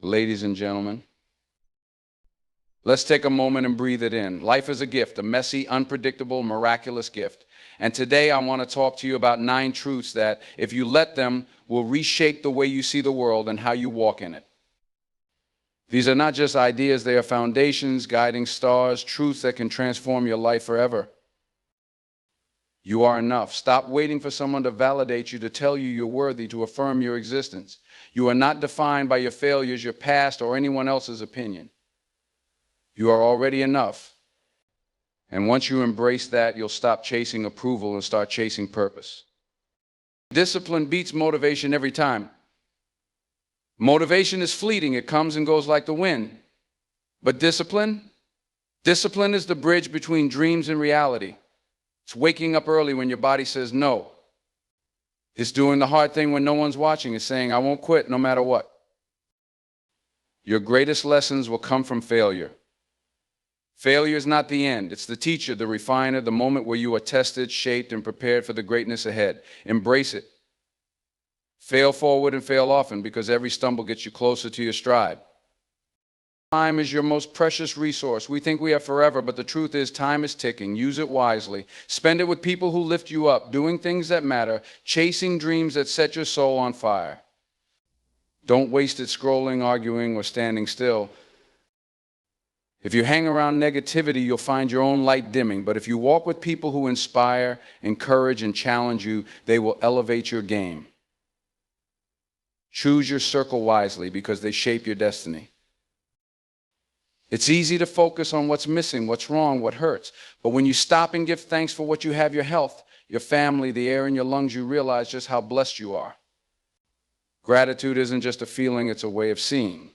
Ladies and gentlemen, let's take a moment and breathe it in. Life is a gift, a messy, unpredictable, miraculous gift. And today I want to talk to you about 9 truths that, if you let them, will reshape the way you see the world and how you walk in it. These are not just ideas, they are foundations, guiding stars, truths that can transform your life forever. You are enough. Stop waiting for someone to validate you, to tell you you're worthy, to affirm your existence. You are not defined by your failures, your past, or anyone else's opinion. You are already enough. And once you embrace that, you'll stop chasing approval and start chasing purpose. Discipline beats motivation every time. Motivation is fleeting. It comes and goes like the wind. But discipline is the bridge between dreams and reality. It's waking up early when your body says no. It's doing the hard thing when no one's watching. It's saying, I won't quit no matter what. Your greatest lessons will come from failure. Failure is not the end. It's the teacher, the refiner, the moment where you are tested, shaped, and prepared for the greatness ahead. Embrace it. Fail forward and fail often, because every stumble gets you closer to your stride. Time is your most precious resource. We think we have forever, but the truth is time is ticking. Use it wisely. Spend it with people who lift you up, doing things that matter, chasing dreams that set your soul on fire. Don't waste it scrolling, arguing, or standing still. If you hang around negativity, you'll find your own light dimming. But if you walk with people who inspire, encourage, and challenge you, they will elevate your game. Choose your circle wisely, because they shape your destiny. It's easy to focus on what's missing, what's wrong, what hurts. But when you stop and give thanks for what you have, your health, your family, the air in your lungs, you realize just how blessed you are. Gratitude isn't just a feeling, it's a way of seeing.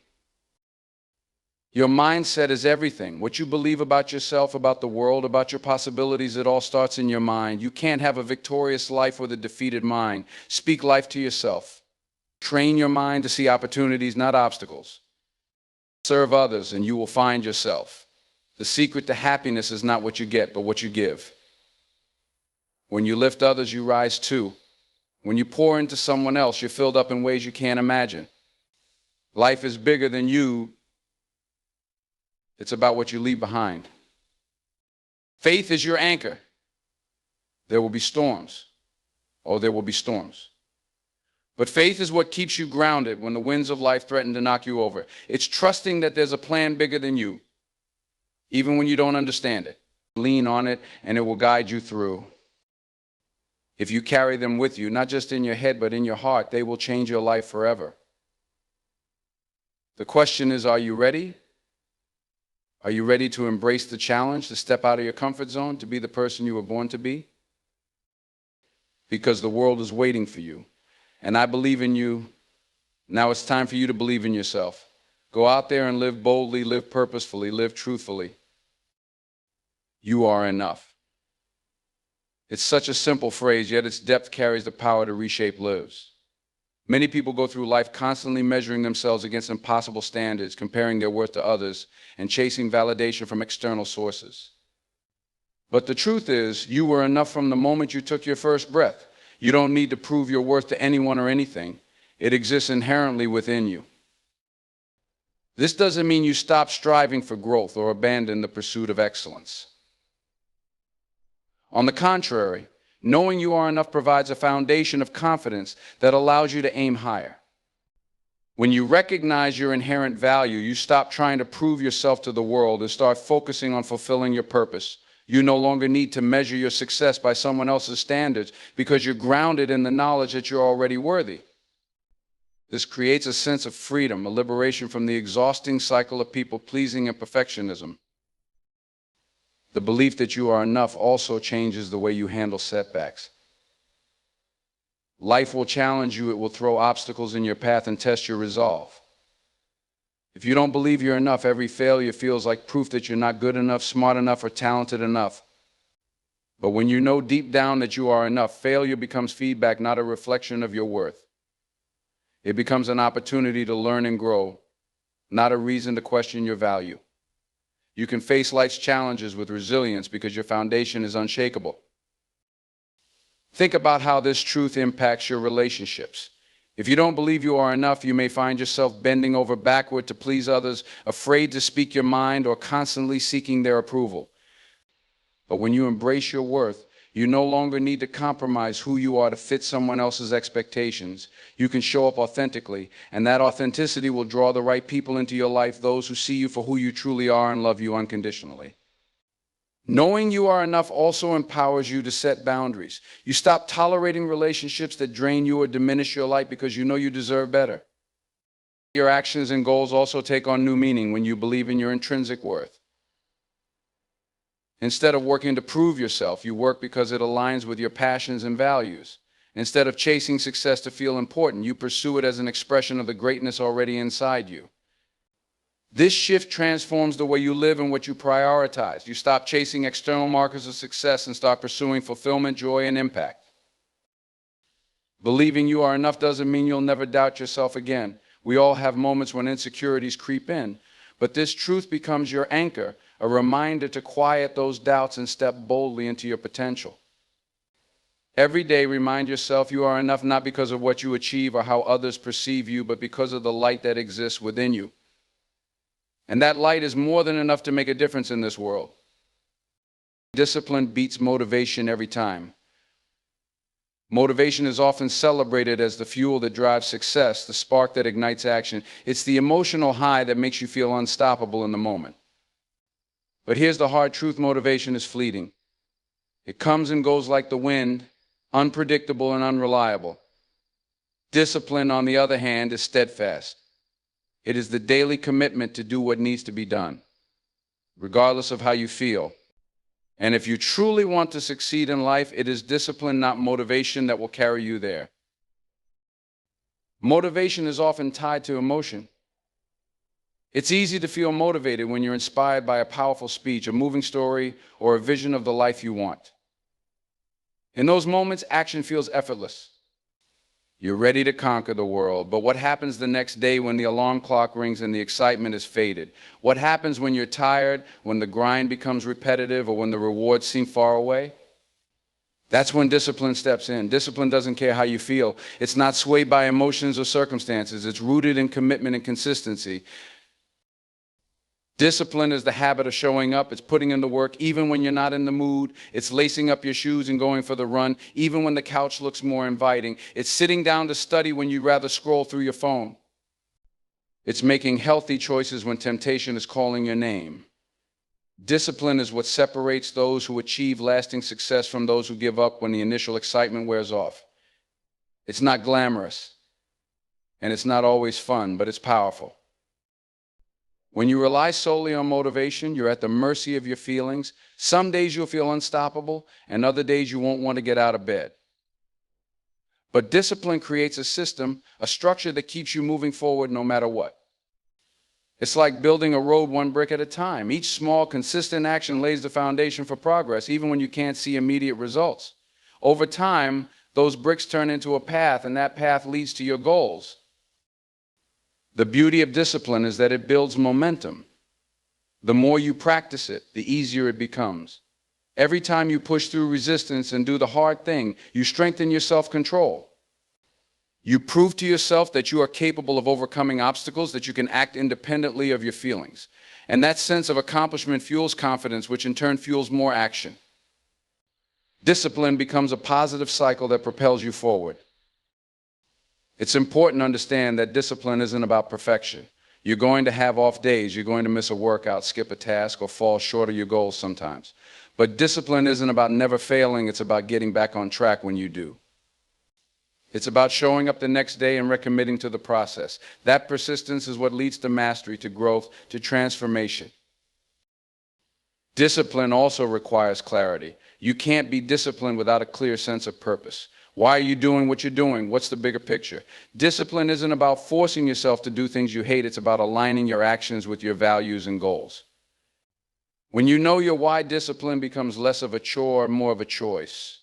Your mindset is everything. What you believe about yourself, about the world, about your possibilities, it all starts in your mind. You can't have a victorious life with a defeated mind. Speak life to yourself. Train your mind to see opportunities, not obstacles. Serve others, and you will find yourself. The secret to happiness is not what you get, but what you give. When you lift others, you rise too. When you pour into someone else, you're filled up in ways you can't imagine. Life is bigger than you. It's about what you leave behind. Faith is your anchor. There will be storms. Oh, there will be storms. But faith is what keeps you grounded when the winds of life threaten to knock you over. It's trusting that there's a plan bigger than you, even when you don't understand it. Lean on it, and it will guide you through. If you carry them with you, not just in your head, but in your heart, they will change your life forever. The question is, are you ready? Are you ready to embrace the challenge, to step out of your comfort zone, to be the person you were born to be? Because the world is waiting for you. And I believe in you. Now it's time for you to believe in yourself. Go out there and live boldly, live purposefully, live truthfully. You are enough. It's such a simple phrase, yet its depth carries the power to reshape lives. Many people go through life constantly measuring themselves against impossible standards, comparing their worth to others, and chasing validation from external sources. But the truth is, you were enough from the moment you took your first breath. You don't need to prove your worth to anyone or anything. It exists inherently within you. This doesn't mean you stop striving for growth or abandon the pursuit of excellence. On the contrary, knowing you are enough provides a foundation of confidence that allows you to aim higher. When you recognize your inherent value, you stop trying to prove yourself to the world and start focusing on fulfilling your purpose. You no longer need to measure your success by someone else's standards, because you're grounded in the knowledge that you're already worthy. This creates a sense of freedom, a liberation from the exhausting cycle of people pleasing and perfectionism. The belief that you are enough also changes the way you handle setbacks. Life will challenge you, it will throw obstacles in your path and test your resolve. If you don't believe you're enough, every failure feels like proof that you're not good enough, smart enough, or talented enough. But when you know deep down that you are enough, failure becomes feedback, not a reflection of your worth. It becomes an opportunity to learn and grow, not a reason to question your value. You can face life's challenges with resilience because your foundation is unshakable. Think about how this truth impacts your relationships. If you don't believe you are enough, you may find yourself bending over backward to please others, afraid to speak your mind, or constantly seeking their approval. But when you embrace your worth, you no longer need to compromise who you are to fit someone else's expectations. You can show up authentically, and that authenticity will draw the right people into your life, those who see you for who you truly are and love you unconditionally. Knowing you are enough also empowers you to set boundaries. You stop tolerating relationships that drain you or diminish your light because you know you deserve better. Your actions and goals also take on new meaning when you believe in your intrinsic worth. Instead of working to prove yourself, you work because it aligns with your passions and values. Instead of chasing success to feel important, you pursue it as an expression of the greatness already inside you. This shift transforms the way you live and what you prioritize. You stop chasing external markers of success and start pursuing fulfillment, joy, and impact. Believing you are enough doesn't mean you'll never doubt yourself again. We all have moments when insecurities creep in, but this truth becomes your anchor, a reminder to quiet those doubts and step boldly into your potential. Every day, remind yourself you are enough not because of what you achieve or how others perceive you, but because of the light that exists within you. And that light is more than enough to make a difference in this world. Discipline beats motivation every time. Motivation is often celebrated as the fuel that drives success, the spark that ignites action. It's the emotional high that makes you feel unstoppable in the moment. But here's the hard truth: motivation is fleeting. It comes and goes like the wind, unpredictable and unreliable. Discipline, on the other hand, is steadfast. It is the daily commitment to do what needs to be done, regardless of how you feel. And if you truly want to succeed in life, it is discipline, not motivation, that will carry you there. Motivation is often tied to emotion. It's easy to feel motivated when you're inspired by a powerful speech, a moving story, or a vision of the life you want. In those moments, action feels effortless. You're ready to conquer the world, but what happens the next day when the alarm clock rings and the excitement is faded? What happens when you're tired, when the grind becomes repetitive, or when the rewards seem far away? That's when discipline steps in. Discipline doesn't care how you feel. It's not swayed by emotions or circumstances. It's rooted in commitment and consistency. Discipline is the habit of showing up. It's putting in the work even when you're not in the mood. It's lacing up your shoes and going for the run even when the couch looks more inviting. It's sitting down to study when you'd rather scroll through your phone. It's making healthy choices when temptation is calling your name. Discipline is what separates those who achieve lasting success from those who give up when the initial excitement wears off. It's not glamorous, and it's not always fun, but it's powerful. When you rely solely on motivation, you're at the mercy of your feelings. Some days you'll feel unstoppable, and other days you won't want to get out of bed. But discipline creates a system, a structure that keeps you moving forward no matter what. It's like building a road one brick at a time. Each small, consistent action lays the foundation for progress, even when you can't see immediate results. Over time, those bricks turn into a path, and that path leads to your goals. The beauty of discipline is that it builds momentum. The more you practice it, the easier it becomes. Every time you push through resistance and do the hard thing, you strengthen your self-control. You prove to yourself that you are capable of overcoming obstacles, that you can act independently of your feelings. And that sense of accomplishment fuels confidence, which in turn fuels more action. Discipline becomes a positive cycle that propels you forward. It's important to understand that discipline isn't about perfection. You're going to have off days. You're going to miss a workout, skip a task, or fall short of your goals sometimes. But discipline isn't about never failing. It's about getting back on track when you do. It's about showing up the next day and recommitting to the process. That persistence is what leads to mastery, to growth, to transformation. Discipline also requires clarity. You can't be disciplined without a clear sense of purpose. Why are you doing what you're doing? What's the bigger picture? Discipline isn't about forcing yourself to do things you hate. It's about aligning your actions with your values and goals. When you know your why, discipline becomes less of a chore and more of a choice.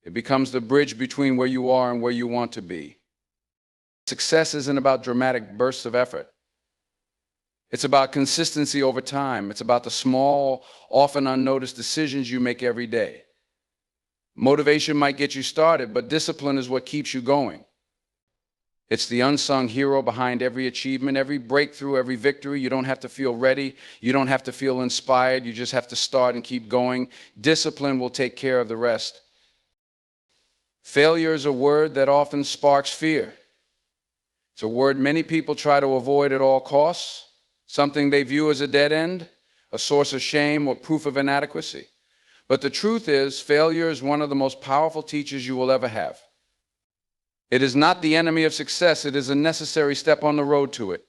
It becomes the bridge between where you are and where you want to be. Success isn't about dramatic bursts of effort. It's about consistency over time. It's about the small, often unnoticed decisions you make every day. Motivation might get you started, but discipline is what keeps you going. It's the unsung hero behind every achievement, every breakthrough, every victory. You don't have to feel ready. You don't have to feel inspired. You just have to start and keep going. Discipline will take care of the rest. Failure is a word that often sparks fear. It's a word many people try to avoid at all costs, something they view as a dead end, a source of shame or proof of inadequacy. But the truth is, failure is one of the most powerful teachers you will ever have. It is not the enemy of success. It is a necessary step on the road to it.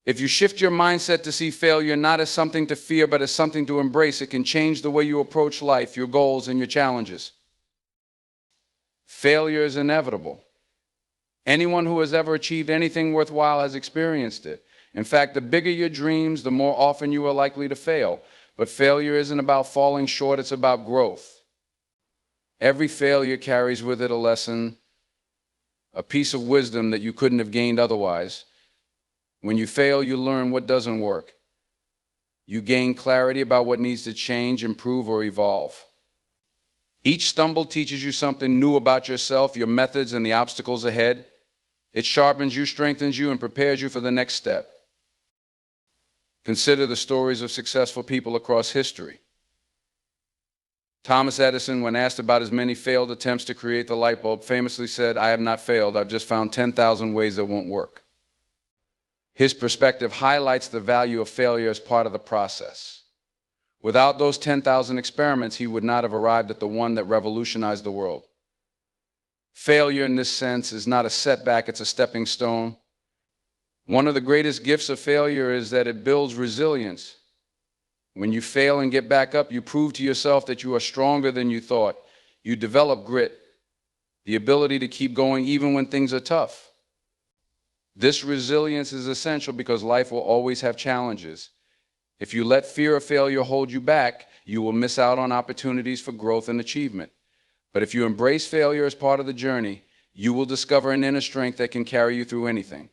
If you shift your mindset to see failure not as something to fear, but as something to embrace, it can change the way you approach life, your goals, and your challenges. Failure is inevitable. Anyone who has ever achieved anything worthwhile has experienced it. In fact, the bigger your dreams, the more often you are likely to fail. But failure isn't about falling short, it's about growth. Every failure carries with it a lesson, a piece of wisdom that you couldn't have gained otherwise. When you fail, you learn what doesn't work. You gain clarity about what needs to change, improve, or evolve. Each stumble teaches you something new about yourself, your methods, and the obstacles ahead. It sharpens you, strengthens you, and prepares you for the next step. Consider the stories of successful people across history. Thomas Edison, when asked about his many failed attempts to create the light bulb, famously said, "I have not failed, I've just found 10,000 ways that won't work." His perspective highlights the value of failure as part of the process. Without those 10,000 experiments, he would not have arrived at the one that revolutionized the world. Failure in this sense is not a setback, it's a stepping stone. One of the greatest gifts of failure is that it builds resilience. When you fail and get back up, you prove to yourself that you are stronger than you thought. You develop grit, the ability to keep going even when things are tough. This resilience is essential because life will always have challenges. If you let fear of failure hold you back, you will miss out on opportunities for growth and achievement. But if you embrace failure as part of the journey, you will discover an inner strength that can carry you through anything.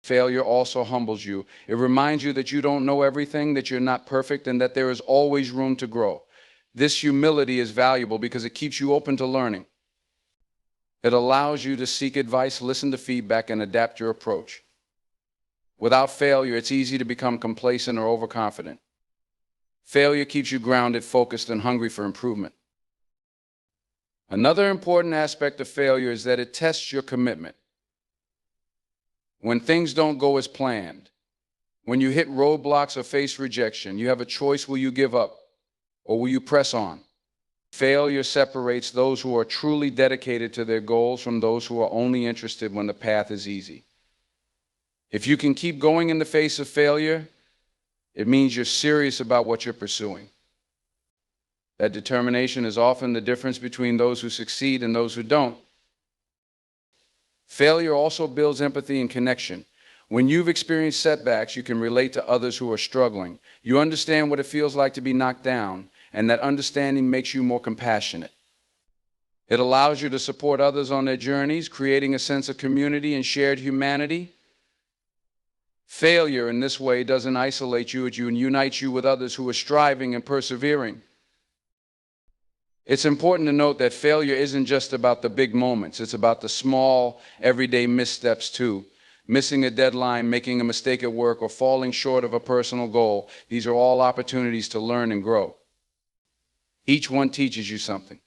Failure also humbles you. It reminds you that you don't know everything, that you're not perfect, and that there is always room to grow. This humility is valuable because it keeps you open to learning. It allows you to seek advice, listen to feedback, and adapt your approach. Without failure, it's easy to become complacent or overconfident. Failure keeps you grounded, focused, and hungry for improvement. Another important aspect of failure is that it tests your commitment. When things don't go as planned, when you hit roadblocks or face rejection, you have a choice: will you give up or will you press on? Failure separates those who are truly dedicated to their goals from those who are only interested when the path is easy. If you can keep going in the face of failure, it means you're serious about what you're pursuing. That determination is often the difference between those who succeed and those who don't. Failure also builds empathy and connection. When you've experienced setbacks, you can relate to others who are struggling. You understand what it feels like to be knocked down, and that understanding makes you more compassionate. It allows you to support others on their journeys, creating a sense of community and shared humanity. Failure in this way doesn't isolate you, it unites you with others who are striving and persevering. It's important to note that failure isn't just about the big moments. It's about the small, everyday missteps too. Missing a deadline, making a mistake at work, or falling short of a personal goal. These are all opportunities to learn and grow. Each one teaches you something,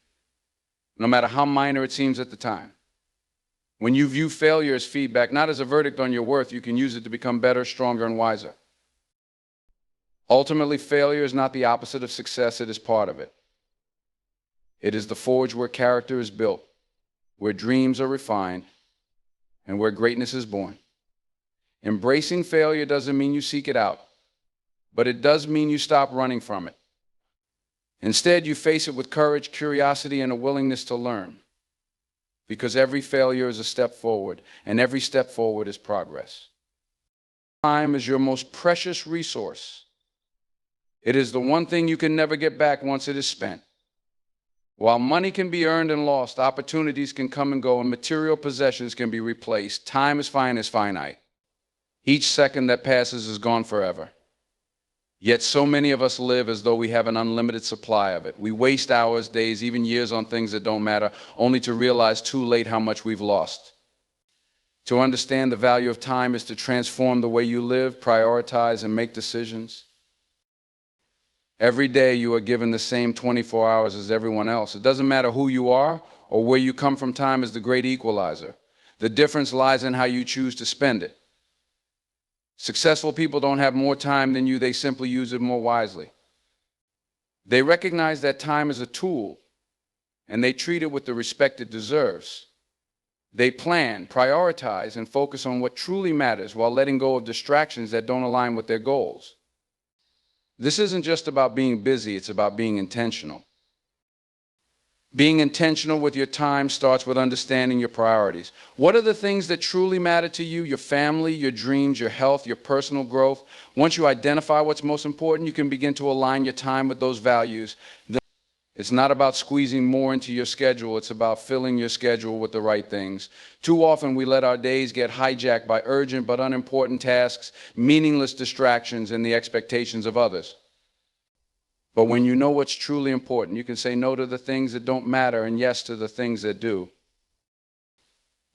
no matter how minor it seems at the time. When you view failure as feedback, not as a verdict on your worth, you can use it to become better, stronger, and wiser. Ultimately, failure is not the opposite of success, it is part of it. It is the forge where character is built, where dreams are refined, and where greatness is born. Embracing failure doesn't mean you seek it out, but it does mean you stop running from it. Instead, you face it with courage, curiosity, and a willingness to learn. Because every failure is a step forward, and every step forward is progress. Time is your most precious resource. It is the one thing you can never get back once it is spent. While money can be earned and lost, opportunities can come and go, and material possessions can be replaced, time is finite. Each second that passes is gone forever. Yet so many of us live as though we have an unlimited supply of it. We waste hours, days, even years on things that don't matter, only to realize too late how much we've lost. To understand the value of time is to transform the way you live, prioritize, and make decisions. Every day you are given the same 24 hours as everyone else. It doesn't matter who you are or where you come from. Time is the great equalizer. The difference lies in how you choose to spend it. Successful people don't have more time than you, they simply use it more wisely. They recognize that time is a tool, and they treat it with the respect it deserves. They plan, prioritize, and focus on what truly matters while letting go of distractions that don't align with their goals. This isn't just about being busy, it's about being intentional. Being intentional with your time starts with understanding your priorities. What are the things that truly matter to you? Your family, your dreams, your health, your personal growth. Once you identify what's most important, you can begin to align your time with those values. It's not about squeezing more into your schedule, it's about filling your schedule with the right things. Too often we let our days get hijacked by urgent but unimportant tasks, meaningless distractions, and the expectations of others. But when you know what's truly important, you can say no to the things that don't matter and yes to the things that do.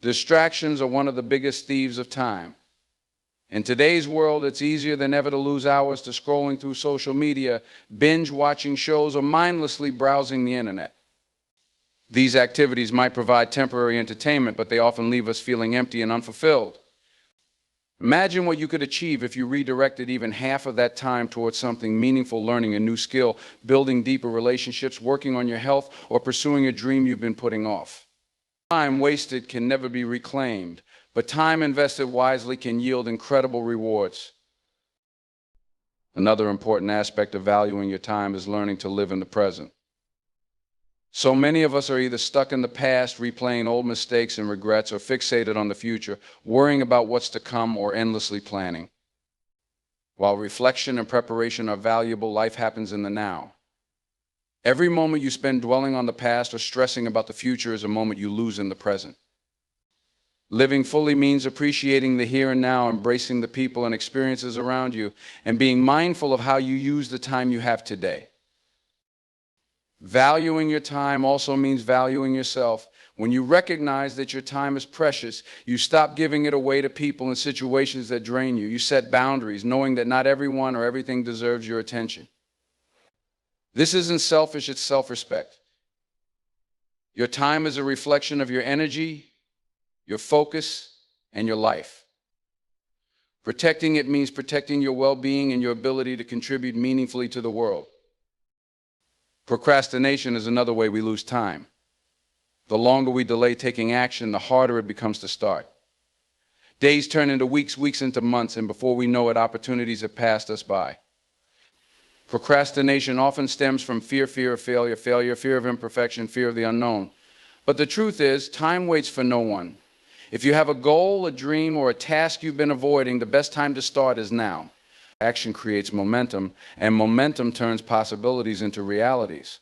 Distractions are one of the biggest thieves of time. In today's world, it's easier than ever to lose hours to scrolling through social media, binge watching shows, or mindlessly browsing the internet. These activities might provide temporary entertainment, but they often leave us feeling empty and unfulfilled. Imagine what you could achieve if you redirected even half of that time towards something meaningful, learning a new skill, building deeper relationships, working on your health, or pursuing a dream you've been putting off. Time wasted can never be reclaimed, but time invested wisely can yield incredible rewards. Another important aspect of valuing your time is learning to live in the present. So many of us are either stuck in the past, replaying old mistakes and regrets, or fixated on the future, worrying about what's to come or endlessly planning. While reflection and preparation are valuable, life happens in the now. Every moment you spend dwelling on the past or stressing about the future is a moment you lose in the present. Living fully means appreciating the here and now, embracing the people and experiences around you, and being mindful of how you use the time you have today. Valuing your time also means valuing yourself. When you recognize that your time is precious, you stop giving it away to people and situations that drain you. You set boundaries, knowing that not everyone or everything deserves your attention. This isn't selfish, it's self-respect. Your time is a reflection of your energy, your focus, and your life. Protecting it means protecting your well-being and your ability to contribute meaningfully to the world. Procrastination is another way we lose time. The longer we delay taking action, the harder it becomes to start. Days turn into weeks, weeks into months, and before we know it, opportunities have passed us by. Procrastination often stems from fear of failure, fear of imperfection, fear of the unknown. But the truth is, time waits for no one. If you have a goal, a dream, or a task you've been avoiding, the best time to start is now. Action creates momentum, and momentum turns possibilities into realities.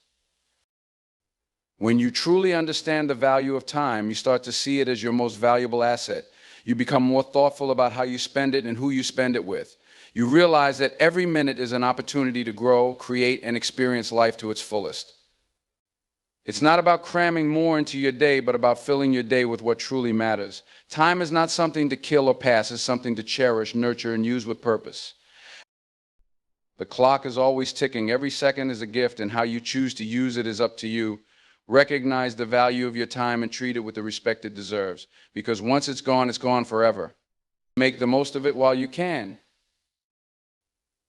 When you truly understand the value of time, you start to see it as your most valuable asset. You become more thoughtful about how you spend it and who you spend it with. You realize that every minute is an opportunity to grow, create, and experience life to its fullest. It's not about cramming more into your day, but about filling your day with what truly matters. Time is not something to kill or pass, it's something to cherish, nurture, and use with purpose. The clock is always ticking. Every second is a gift, and how you choose to use it is up to you. Recognize the value of your time and treat it with the respect it deserves, because once it's gone forever. Make the most of it while you can.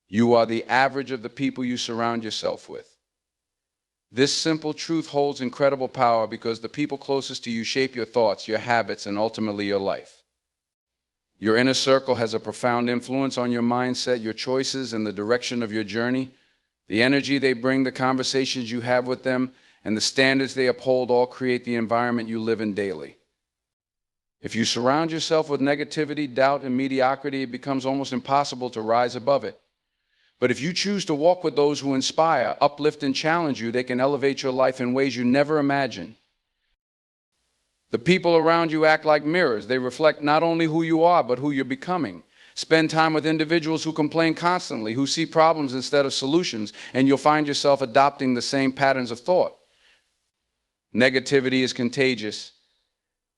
You are the average of the people you surround yourself with. This simple truth holds incredible power because the people closest to you shape your thoughts, your habits, and ultimately your life. Your inner circle has a profound influence on your mindset, your choices, and the direction of your journey. The energy they bring, the conversations you have with them, and the standards they uphold all create the environment you live in daily. If you surround yourself with negativity, doubt, and mediocrity, it becomes almost impossible to rise above it. But if you choose to walk with those who inspire, uplift, and challenge you, they can elevate your life in ways you never imagined. The people around you act like mirrors. They reflect not only who you are, but who you're becoming. Spend time with individuals who complain constantly, who see problems instead of solutions, and you'll find yourself adopting the same patterns of thought. Negativity is contagious,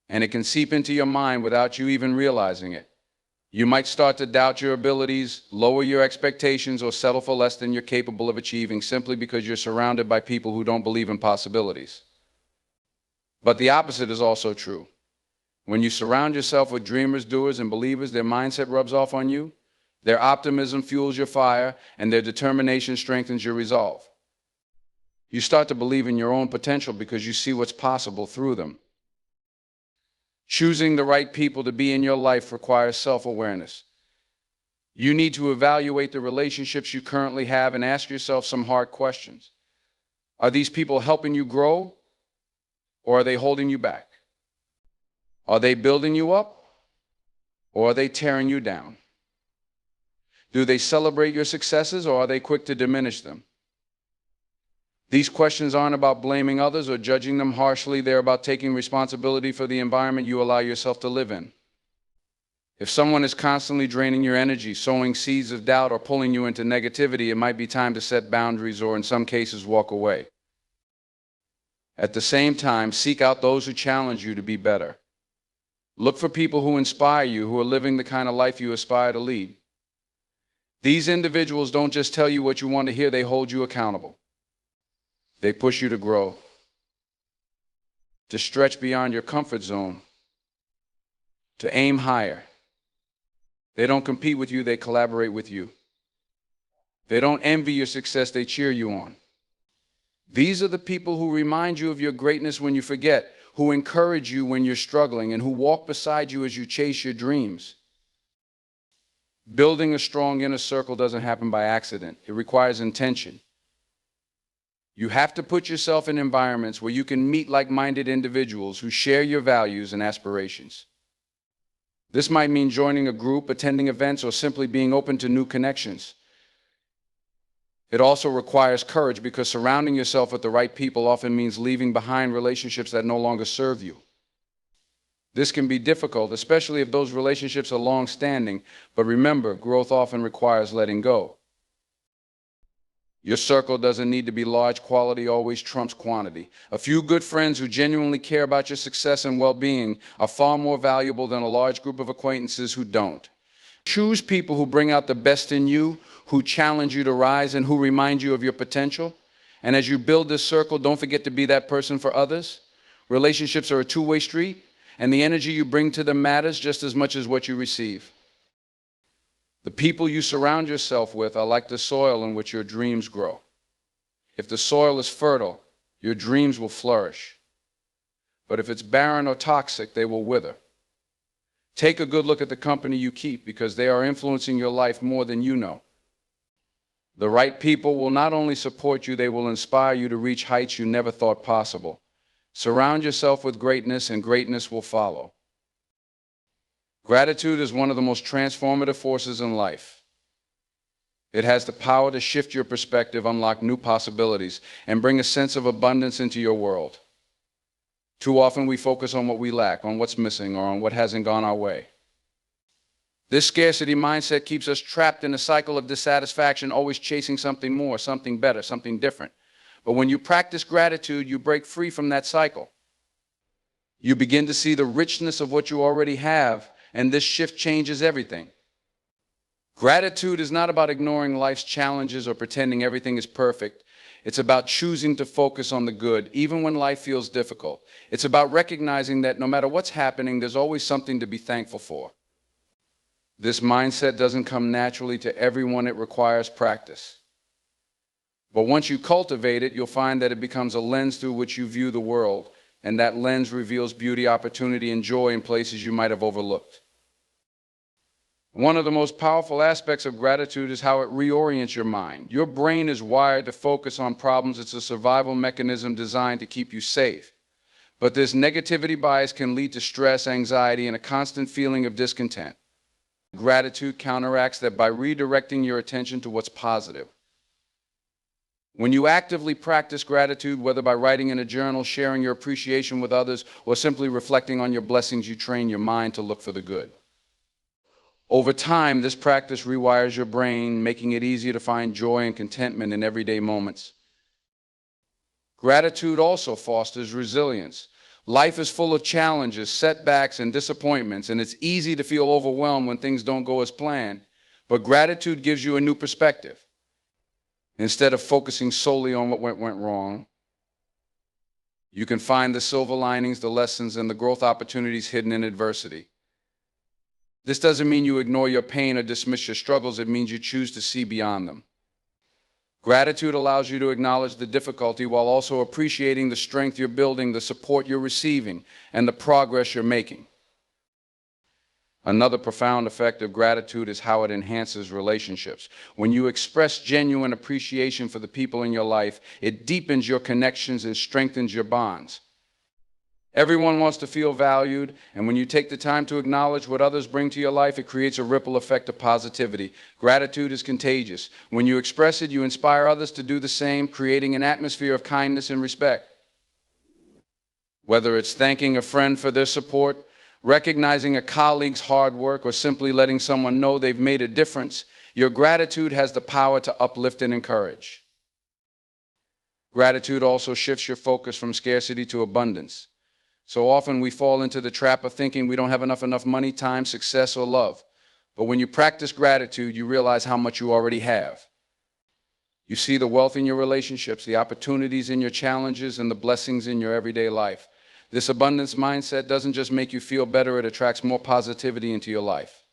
and it can seep into your mind without you even realizing it. You might start to doubt your abilities, lower your expectations, or settle for less than you're capable of achieving simply because you're surrounded by people who don't believe in possibilities. But the opposite is also true. When you surround yourself with dreamers, doers, and believers, their mindset rubs off on you, their optimism fuels your fire, and their determination strengthens your resolve. You start to believe in your own potential because you see what's possible through them. Choosing the right people to be in your life requires self-awareness. You need to evaluate the relationships you currently have and ask yourself some hard questions. Are these people helping you grow, or are they holding you back? Are they building you up, or are they tearing you down? Do they celebrate your successes, or are they quick to diminish them? These questions aren't about blaming others or judging them harshly. They're about taking responsibility for the environment you allow yourself to live in. If someone is constantly draining your energy, sowing seeds of doubt, or pulling you into negativity, it might be time to set boundaries or, in some cases, walk away. At the same time, seek out those who challenge you to be better. Look for people who inspire you, who are living the kind of life you aspire to lead. These individuals don't just tell you what you want to hear, they hold you accountable. They push you to grow, to stretch beyond your comfort zone, to aim higher. They don't compete with you, they collaborate with you. They don't envy your success, they cheer you on. These are the people who remind you of your greatness when you forget, who encourage you when you're struggling, and who walk beside you as you chase your dreams. Building a strong inner circle doesn't happen by accident. It requires intention. You have to put yourself in environments where you can meet like-minded individuals who share your values and aspirations. This might mean joining a group, attending events, or simply being open to new connections. It also requires courage because surrounding yourself with the right people often means leaving behind relationships that no longer serve you. This can be difficult, especially if those relationships are long-standing, but remember, growth often requires letting go. Your circle doesn't need to be large. Quality always trumps quantity. A few good friends who genuinely care about your success and well-being are far more valuable than a large group of acquaintances who don't. Choose people who bring out the best in you, who challenge you to rise, and who remind you of your potential. And as you build this circle, don't forget to be that person for others. Relationships are a two-way street, and the energy you bring to them matters just as much as what you receive. The people you surround yourself with are like the soil in which your dreams grow. If the soil is fertile, your dreams will flourish. But if it's barren or toxic, they will wither. Take a good look at the company you keep because they are influencing your life more than you know. The right people will not only support you, they will inspire you to reach heights you never thought possible. Surround yourself with greatness, and greatness will follow. Gratitude is one of the most transformative forces in life. It has the power to shift your perspective, unlock new possibilities, and bring a sense of abundance into your world. Too often we focus on what we lack, on what's missing, or on what hasn't gone our way. This scarcity mindset keeps us trapped in a cycle of dissatisfaction, always chasing something more, something better, something different. But when you practice gratitude, you break free from that cycle. You begin to see the richness of what you already have, and this shift changes everything. Gratitude is not about ignoring life's challenges or pretending everything is perfect. It's about choosing to focus on the good, even when life feels difficult. It's about recognizing that no matter what's happening, there's always something to be thankful for. This mindset doesn't come naturally to everyone. It requires practice. But once you cultivate it, you'll find that it becomes a lens through which you view the world, and that lens reveals beauty, opportunity, and joy in places you might have overlooked. One of the most powerful aspects of gratitude is how it reorients your mind. Your brain is wired to focus on problems. It's a survival mechanism designed to keep you safe. But this negativity bias can lead to stress, anxiety, and a constant feeling of discontent. Gratitude counteracts that by redirecting your attention to what's positive. When you actively practice gratitude, whether by writing in a journal, sharing your appreciation with others, or simply reflecting on your blessings, you train your mind to look for the good. Over time, this practice rewires your brain, making it easier to find joy and contentment in everyday moments. Gratitude also fosters resilience. Life is full of challenges, setbacks, and disappointments, and it's easy to feel overwhelmed when things don't go as planned. But gratitude gives you a new perspective. Instead of focusing solely on what went wrong, you can find the silver linings, the lessons, and the growth opportunities hidden in adversity. This doesn't mean you ignore your pain or dismiss your struggles. It means you choose to see beyond them. Gratitude allows you to acknowledge the difficulty while also appreciating the strength you're building, the support you're receiving, and the progress you're making. Another profound effect of gratitude is how it enhances relationships. When you express genuine appreciation for the people in your life, it deepens your connections and strengthens your bonds. Everyone wants to feel valued, and when you take the time to acknowledge what others bring to your life, it creates a ripple effect of positivity. Gratitude is contagious. When you express it, you inspire others to do the same, creating an atmosphere of kindness and respect. Whether it's thanking a friend for their support, recognizing a colleague's hard work, or simply letting someone know they've made a difference, your gratitude has the power to uplift and encourage. Gratitude also shifts your focus from scarcity to abundance. So often we fall into the trap of thinking we don't have enough money, time, success, or love. But when you practice gratitude, you realize how much you already have. You see the wealth in your relationships, the opportunities in your challenges, and the blessings in your everyday life. This abundance mindset doesn't just make you feel better, it attracts more positivity into your life.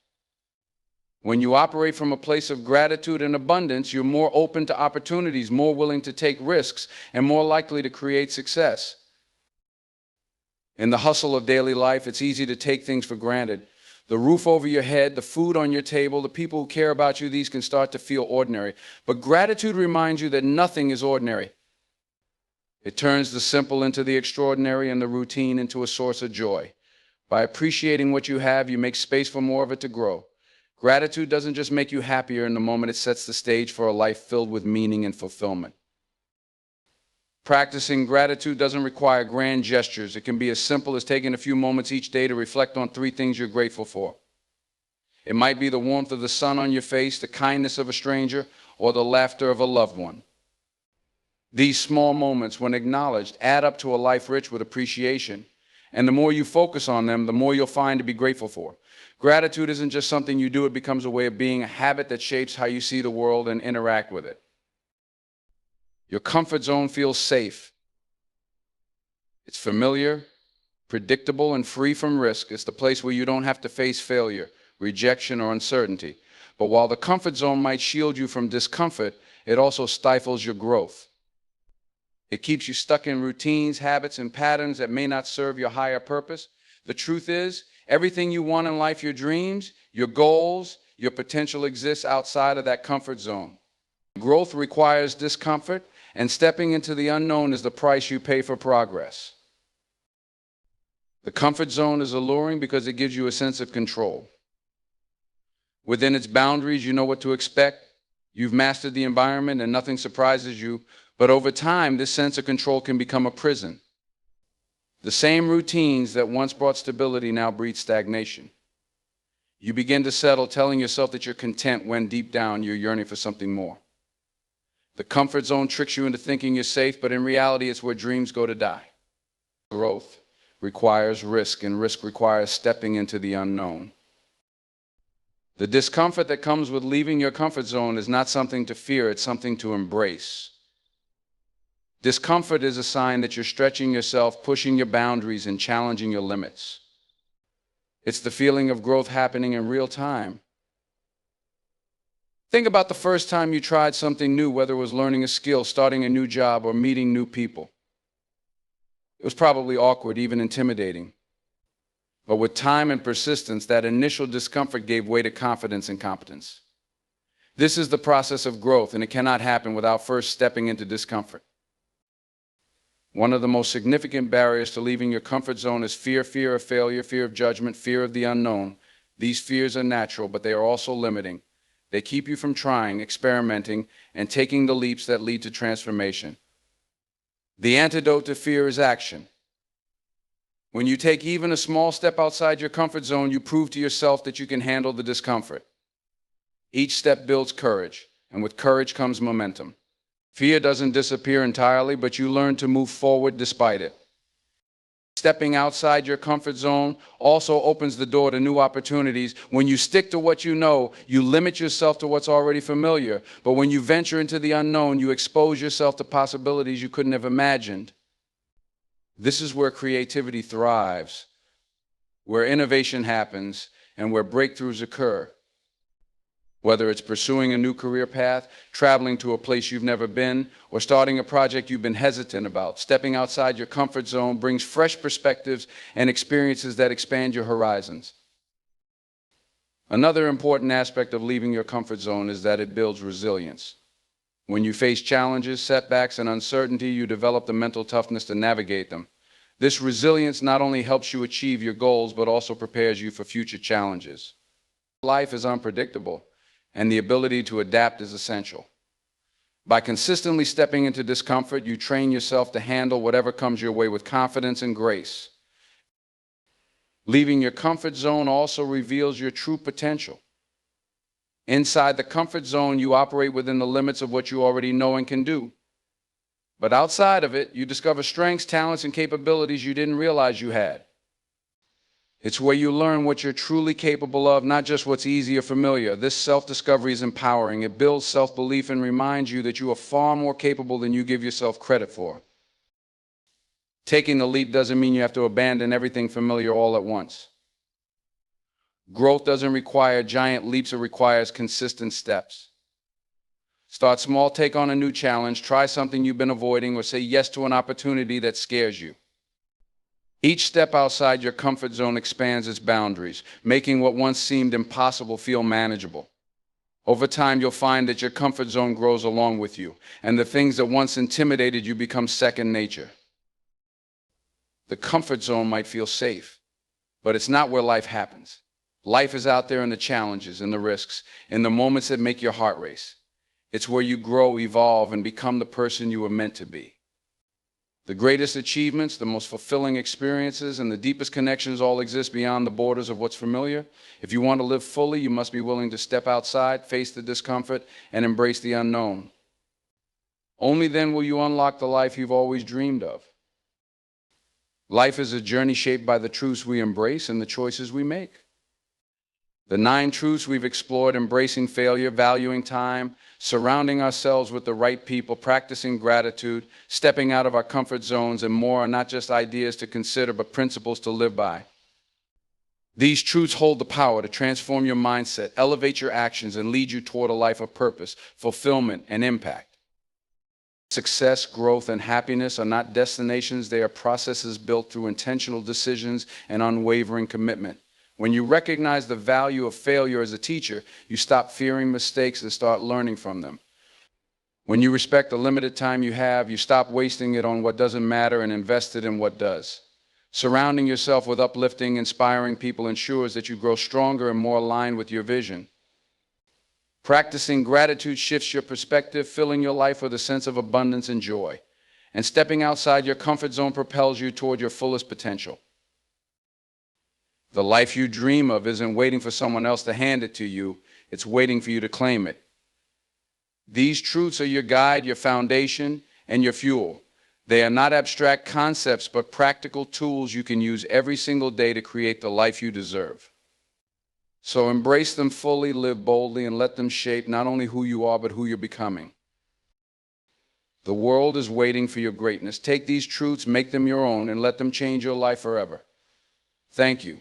When you operate from a place of gratitude and abundance, you're more open to opportunities, more willing to take risks, and more likely to create success. In the hustle of daily life, it's easy to take things for granted. The roof over your head, the food on your table, the people who care about you, these can start to feel ordinary. But gratitude reminds you that nothing is ordinary. It turns the simple into the extraordinary and the routine into a source of joy. By appreciating what you have, you make space for more of it to grow. Gratitude doesn't just make you happier in the moment, it sets the stage for a life filled with meaning and fulfillment. Practicing gratitude doesn't require grand gestures. It can be as simple as taking a few moments each day to reflect on 3 things you're grateful for. It might be the warmth of the sun on your face, the kindness of a stranger, or the laughter of a loved one. These small moments, when acknowledged, add up to a life rich with appreciation. And the more you focus on them, the more you'll find to be grateful for. Gratitude isn't just something you do, it becomes a way of being, a habit that shapes how you see the world and interact with it. Your comfort zone feels safe. It's familiar, predictable, and free from risk. It's the place where you don't have to face failure, rejection, or uncertainty. But while the comfort zone might shield you from discomfort, it also stifles your growth. It keeps you stuck in routines, habits, and patterns that may not serve your higher purpose. The truth is, everything you want in life, your dreams, your goals, your potential exists outside of that comfort zone. Growth requires discomfort, and stepping into the unknown is the price you pay for progress. The comfort zone is alluring because it gives you a sense of control. Within its boundaries, you know what to expect. You've mastered the environment and nothing surprises you. But over time, this sense of control can become a prison. The same routines that once brought stability now breed stagnation. You begin to settle, telling yourself that you're content when deep down you're yearning for something more. The comfort zone tricks you into thinking you're safe, but in reality, it's where dreams go to die. Growth requires risk, and risk requires stepping into the unknown. The discomfort that comes with leaving your comfort zone is not something to fear, it's something to embrace. Discomfort is a sign that you're stretching yourself, pushing your boundaries, and challenging your limits. It's the feeling of growth happening in real time. Think about the first time you tried something new, whether it was learning a skill, starting a new job, or meeting new people. It was probably awkward, even intimidating. But with time and persistence, that initial discomfort gave way to confidence and competence. This is the process of growth, and it cannot happen without first stepping into discomfort. One of the most significant barriers to leaving your comfort zone is fear of failure, fear of judgment, fear of the unknown. These fears are natural, but they are also limiting. They keep you from trying, experimenting, and taking the leaps that lead to transformation. The antidote to fear is action. When you take even a small step outside your comfort zone, you prove to yourself that you can handle the discomfort. Each step builds courage, and with courage comes momentum. Fear doesn't disappear entirely, but you learn to move forward despite it. Stepping outside your comfort zone also opens the door to new opportunities. When you stick to what you know, you limit yourself to what's already familiar. But when you venture into the unknown, you expose yourself to possibilities you couldn't have imagined. This is where creativity thrives, where innovation happens, and where breakthroughs occur. Whether it's pursuing a new career path, traveling to a place you've never been, or starting a project you've been hesitant about, stepping outside your comfort zone brings fresh perspectives and experiences that expand your horizons. Another important aspect of leaving your comfort zone is that it builds resilience. When you face challenges, setbacks, and uncertainty, you develop the mental toughness to navigate them. This resilience not only helps you achieve your goals, but also prepares you for future challenges. Life is unpredictable, and the ability to adapt is essential. By consistently stepping into discomfort, you train yourself to handle whatever comes your way with confidence and grace. Leaving your comfort zone also reveals your true potential. Inside the comfort zone, you operate within the limits of what you already know and can do. But outside of it, you discover strengths, talents, and capabilities you didn't realize you had. It's where you learn what you're truly capable of, not just what's easy or familiar. This self-discovery is empowering. It builds self-belief and reminds you that you are far more capable than you give yourself credit for. Taking the leap doesn't mean you have to abandon everything familiar all at once. Growth doesn't require giant leaps, it requires consistent steps. Start small, take on a new challenge, try something you've been avoiding, or say yes to an opportunity that scares you. Each step outside your comfort zone expands its boundaries, making what once seemed impossible feel manageable. Over time, you'll find that your comfort zone grows along with you, and the things that once intimidated you become second nature. The comfort zone might feel safe, but it's not where life happens. Life is out there in the challenges, in the risks, in the moments that make your heart race. It's where you grow, evolve, and become the person you were meant to be. The greatest achievements, the most fulfilling experiences, and the deepest connections all exist beyond the borders of what's familiar. If you want to live fully, you must be willing to step outside, face the discomfort, and embrace the unknown. Only then will you unlock the life you've always dreamed of. Life is a journey shaped by the truths we embrace and the choices we make. The 9 truths we've explored: embracing failure, valuing time, surrounding ourselves with the right people, practicing gratitude, stepping out of our comfort zones, and more, are not just ideas to consider, but principles to live by. These truths hold the power to transform your mindset, elevate your actions, and lead you toward a life of purpose, fulfillment, and impact. Success, growth, and happiness are not destinations, they are processes built through intentional decisions and unwavering commitment. When you recognize the value of failure as a teacher, you stop fearing mistakes and start learning from them. When you respect the limited time you have, you stop wasting it on what doesn't matter and invest it in what does. Surrounding yourself with uplifting, inspiring people ensures that you grow stronger and more aligned with your vision. Practicing gratitude shifts your perspective, filling your life with a sense of abundance and joy. And stepping outside your comfort zone propels you toward your fullest potential. The life you dream of isn't waiting for someone else to hand it to you, it's waiting for you to claim it. These truths are your guide, your foundation, and your fuel. They are not abstract concepts, but practical tools you can use every single day to create the life you deserve. So embrace them fully, live boldly, and let them shape not only who you are, but who you're becoming. The world is waiting for your greatness. Take these truths, make them your own, and let them change your life forever. Thank you